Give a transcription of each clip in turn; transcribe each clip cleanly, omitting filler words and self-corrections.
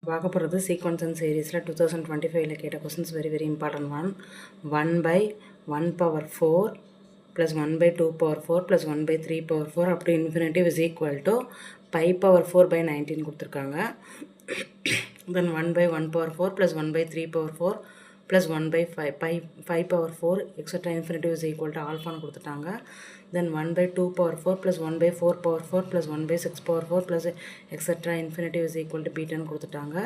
பார்க்க போகிறது sequence and சீரீஸில் 2025 கேட்ட questions very important one. 1/1 power 4 + 1/2 power 4 + 1/3 power 4 up to infinitive is equal to pi power 4/19 கொடுத்துருக்காங்க. Then 1/1 power 4 + 1/3 power 4 + 1/5 power 4 etc. infinitive is equal to alpha கொடுத்துட்டாங்க. Then 1/2 power 4 + 1/4 power 4 + 1/6 power 4 plus etc. infinitive is equal to beta கொடுத்துட்டாங்க.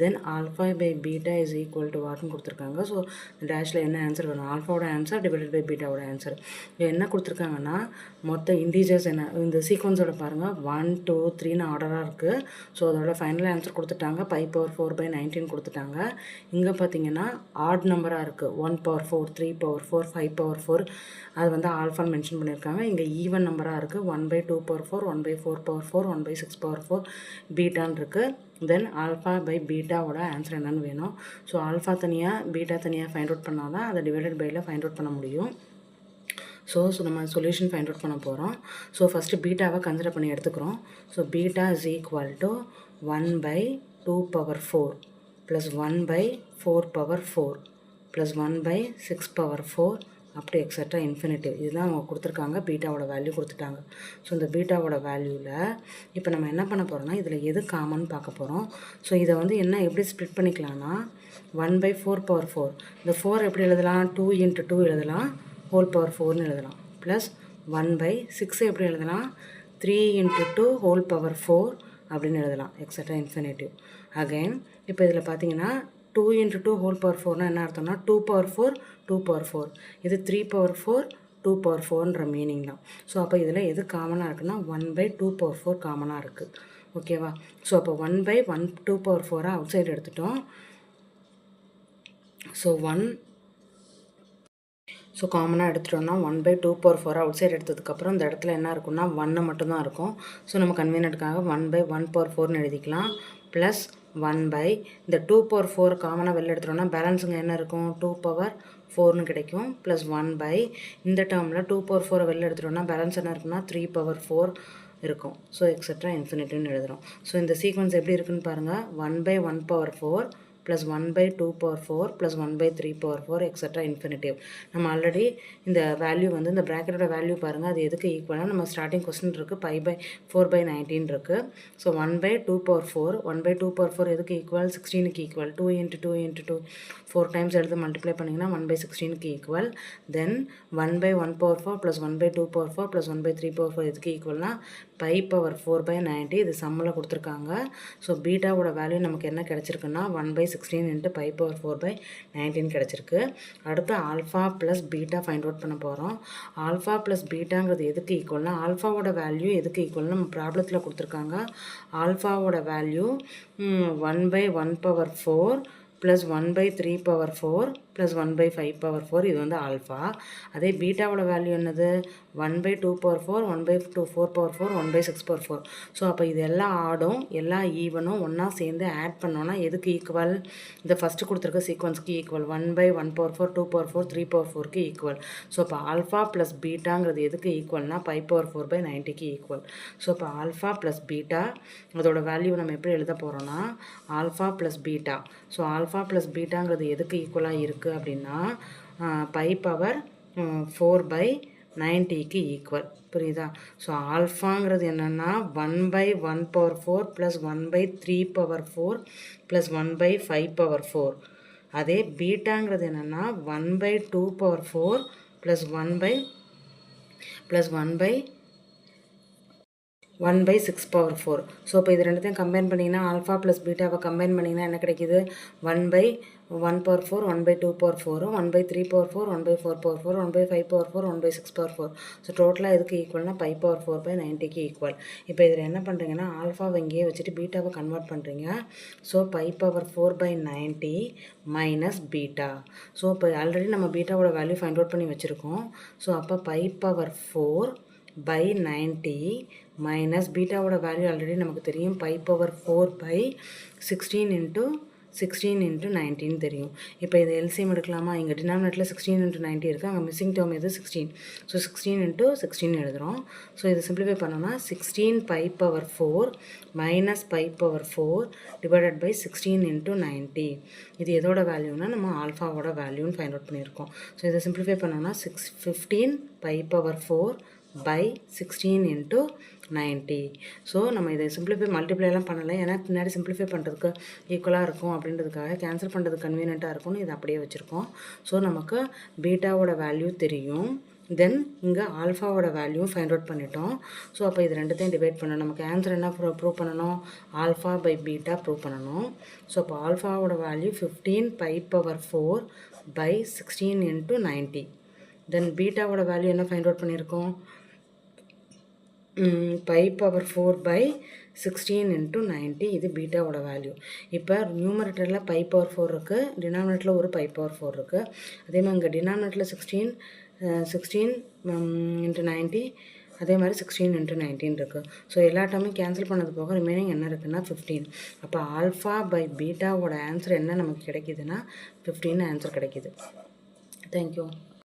Then alpha by beta is equal to what கொடுத்துருக்காங்க. So டேஷில் என்ன answer வரும்? ஆல்ஃபாவோட answer divided by பீட்டாவோட answer. என்ன கொடுத்துருக்காங்கன்னா மொத்த integers என்ன இந்த சீக்வன்ஸோட பாருங்கள் 1 2 3ன்னு ஆர்டராக இருக்குது. ஸோ அதோட ஃபைனல் ஆன்சர் கொடுத்துட்டாங்க. pi power 4/19 கொடுத்துட்டாங்க. இங்கே பார்த்தீங்கன்னா ஆட் நம்பராக இருக்குது. 1 power 4 3 power 4 5 power 4 அது வந்து ஆல்ஃபான்னு மென்ஷன் பண்ணியிருக்காங்க. இங்கே ஈவன் நம்பராக இருக்குது. 1/2 power 4 1/4 power 4 1/6 power 4 பீட்டான்னு இருக்குது. தென் ஆல்ஃபா பை பீட்டாவோட ஆன்சர் என்னென்னு வேணும். ஸோ ஆல்ஃபா தனியாக பீட்டா தனியாக ஃபைண்ட் அவுட் பண்ணால் தான் அதை டிவைடட் பையில் ஃபைண்ட் அவுட் பண்ண முடியும். ஸோ நம்ம சொல்யூஷன் ஃபைண்ட் அவுட் பண்ண போகிறோம். ஸோ ஃபஸ்ட்டு பீட்டாவை கன்சிடர் பண்ணி எடுத்துக்கிறோம். So beta is equal to 1/2 power 4 + 1/4 power 4 + 1/6 power 4 அப்படி எக்ஸட்ரா இன்ஃபினிட்டிவ். இதுதான் அவங்க கொடுத்துருக்காங்க. பீட்டாவோட வேல்யூ கொடுத்துட்டாங்க. ஸோ இந்த பீட்டாவோட வேல்யூவில் இப்போ நம்ம என்ன பண்ண போகிறோம்னா இதில் எது காமன் பார்க்க போகிறோம். ஸோ இதை வந்து என்ன எப்படி ஸ்ப்ளிட் பண்ணிக்கலாம்னா 1/4 power 4 இந்த 4 எப்படி எழுதலாம்? 2 × 2 எழுதலாம். ஹோல் பவர் 4ன்னு எழுதலாம். ப்ளஸ் 1/6 எப்படி எழுதலாம்? 3 × 2 ஹோல் பவர் 4 அப்படின்னு எழுதலாம். Extra infinitive. அகைன் இப்போ இதில் பார்த்தீங்கன்னா 2 × 2 ஹோல் பவர் 4னா என்ன அர்த்தம்னா 2 power 4 2 power 4 இது 3 power 4 2 power 4ன்ற மீனிங் தான். ஸோ அப்போ இதில் எது காமனாக இருக்குன்னா 1/2 power 4 காமனாக இருக்குது. ஓகேவா? ஸோ அப்போ 1/2 power 4 அவுட் சைடு எடுத்துட்டோம். ஸோ காமனாக எடுத்துட்டோம்னா 1/2 power 4 அவுட் சைடு எடுத்ததுக்கப்புறம் இந்த இடத்துல என்ன இருக்குன்னா 1 மட்டும்தான் இருக்கும். ஸோ நம்ம கன்வீனியன்ட்டுக்காக 1/1 power 4ன்னு எழுதிக்கலாம். ப்ளஸ் 1/ இந்த 2 power 4 காமனாக வெளில எடுத்துட்டோம்னா பேலன்ஸுங்க என்ன இருக்கும்? 2 power 4ன்னு கிடைக்கும். ப்ளஸ் 1/ இந்த டேர்மில் 2 power 4 வெளில எடுத்துட்டோம்னா பேலன்ஸ் என்ன இருக்குன்னா 3 power 4 இருக்கும். ஸோ எக்ஸட்ரா இன்ஃபினிட்டிவ்னு எழுதுகிறோம். ஸோ இந்த சீக்வன்ஸ் எப்படி இருக்குன்னு பாருங்கள். 1/1 power 4 + 1/2 power 4 + 1/3 power 4 extra infinitive. நம்ம ஆல்ரெடி இந்த வேல்யூ வந்து இந்த ப்ராக்கெட்டோட வேல்யூ பாருங்கள். அது எதுக்கு ஈக்குவலாக நம்ம ஸ்டார்டிங் கொஸ்டின் இருக்குது pi/4/19 இருக்குது. ஸோ 1/2 power 4 1/2 power 4 எதுக்கு ஈக்குவல்? 16க்கு ஈக்குவல். 2 × 2 × 2 4 டைம்ஸ் எடுத்து மல்டிப்ளை பண்ணிங்கன்னா 1/16க்கு ஈக்குவல். தென் 1/1 power 4 + 1/2 power 4 + 1/3 power 4 எதுக்கு ஈக்குவல்னா pi power 4/90. இது சம்மில் கொடுத்துருக்காங்க. ஸோ பீட்டாவோட வேல்யூ நமக்கு என்ன கிடச்சிருக்குன்னா 1/16 × pi power 4/19 கிடச்சிருக்கு. அடுத்து alpha plus beta find out பண்ண போகிறோம். ஆல்ஃபா ப்ளஸ் பீட்டாங்கிறது எதுக்கு ஈக்குவல்னா ஆல்ஃபாவோட வேல்யூ எதுக்கு ஈக்குவல்னு நம்ம ப்ராப்ளத்தில் கொடுத்துருக்காங்க. ஆல்ஃபாவோட வேல்யூ 1/1 power 4 + 1/3 power 4 + 1/5 power 4 இது வந்து ஆல்ஃபா. அதே பீட்டாவோட வேல்யூ என்னது? 1/2 power 4 1/4 power 4 1/6 power 4. ஸோ அப்போ இது எல்லா ஆடும் எல்லா ஈவனும் ஒன்றா சேர்ந்து ஆட் பண்ணோன்னா எதுக்கு ஈக்குவல்? இந்த ஃபஸ்ட்டு கொடுத்துருக்க சீக்வன்ஸ்க்கு ஈக்குவல். 1/1 power 4 2 power 4 3 power 4க்கு ஈக்குவல். ஸோ அப்போ ஆல்ஃபா ப்ளஸ் பீட்டாங்கிறது எதுக்கு ஈக்குவல்னா pi power 4/90க்கு ஈக்குவல். ஸோ இப்போ ஆல்ஃபா ப்ளஸ் பீட்டா அதோட வேல்யூ நம்ம எப்படி எழுத போகிறோன்னா alpha plus beta. So alpha plus பீட்டாங்கிறது எதுக்கு ஈக்குவலாக இருக்குது அப்படின்னா pi power 4/90க்கு ஈக்குவல். புரியுதா? ஸோ ஆல்ஃபாங்கிறது என்னென்னா 1/1 power 4 + 1/3 power 4 + 1/5 power 4. அதே பீட்டாங்கிறது என்னென்னா 1/2 power 4 + 1/6 power 4. ஸோ இப்போ இது ரெண்டுத்தையும் கம்பைன் பண்ணிங்கன்னா ஆல்ஃபா ப்ளஸ் பீட்டாவை கம்பைன் பண்ணிங்கன்னா என்ன கிடைக்கிது? 1/1 power 4 1/2 power 4 1/3 power 4 1/4 power 4 1/5 power 4 1/6 power 4. So டோட்டலாக எதுக்கு ஈக்குவல்னா pi power 4/90க்கு ஈக்குவல். இப்போ இதில் என்ன பண்ணுறீங்கன்னா ஆல்ஃபாவை இங்கேயே வச்சுட்டு பீட்டாவை கன்வெர்ட் பண்ணுறீங்க. So pi power 4/90 minus beta. So இப்போ ஆல்ரெடி நம்ம பீட்டாவோட வேல்யூ ஃபைண்ட் அவுட் பண்ணி வச்சுருக்கோம். ஸோ அப்போ pi power 4/90 மைனஸ் பீட்டாவோட வேல்யூ ஆல்ரெடி நமக்கு தெரியும் pi power 4/16 × 16 into 19 தெரியும். இப்போ இது எல்சிஎம் எடுக்கலாமா? இங்கே டினாமினேட்டில் 16 into 90 இருக்குது, அங்கே மிஸ்ஸிங் டேர்ம் எது 16. ஸோ 16 into 16 எழுதுகிறோம். ஸோ இதை சிம்பிளிஃபை பண்ணோம்னா 16 pi power 4 minus pi power 4 divided by 16 into 90. இது எதோட வேல்யூனா நம்ம ஆல்ஃபாவோட வேல்யூன்னு ஃபைண்ட் அவுட் பண்ணியிருக்கோம். ஸோ இதை சிம்பிளிஃபை பண்ணோம்னா 15 pi power 4 by 16 into 90. So நம்ம இதை சிம்பிளிஃபை மல்டிப்ளைலாம் பண்ணலை, ஏன்னா பின்னாடி சிம்பிளிஃபை பண்ணுறதுக்கு ஈக்குவலாக இருக்கும் அப்படின்றதுக்காக, கேன்சல் பண்ணுறதுக்கு கன்வீனியண்ட்டாக இருக்கும்னு இதை அப்படியே வச்சுருக்கோம். ஸோ நமக்கு பீட்டாவோட வேல்யூ தெரியும், தென் இங்கே ஆல்ஃபாவோட வேல்யூ ஃபைண்ட் அவுட் பண்ணிட்டோம். ஸோ அப்போ இது ரெண்டுத்தையும் டிவைட் பண்ணணும். நமக்கு ஆன்சர் என்ன ப்ரூவ் பண்ணணும்? ஆல்ஃபா பை பீட்டா ப்ரூவ் பண்ணணும். ஸோ அப்போ ஆல்ஃபாவோட value 15 pi power 4 by 16 into 90. Then பீட்டாவோட வேல்யூ என்ன ஃபைண்ட் அவுட் பண்ணியிருக்கோம்? pi power 4 by 16 into 90. இது பீட்டாவோட வேல்யூ. இப்போ நியூமரேட்டரில் pi power 4 இருக்குது, டினாமினேட்டரில் ஒரு pi power 4 இருக்குது. அதே மாதிரி இங்கே டினாமினேட்டரில் 16 into 90, அதே மாதிரி 16 into 19 இருக்குது. ஸோ எல்லா டைமும் கேன்சல் பண்ணது போக ரிமைனிங் என்ன இருக்குன்னா 15. அப்போ ஆல்ஃபா பை பீட்டாவோட ஆன்சர் என்ன நமக்கு கிடைக்கிதுன்னா 15 ஆன்சர் கிடைக்கிது. தேங்க்யூ.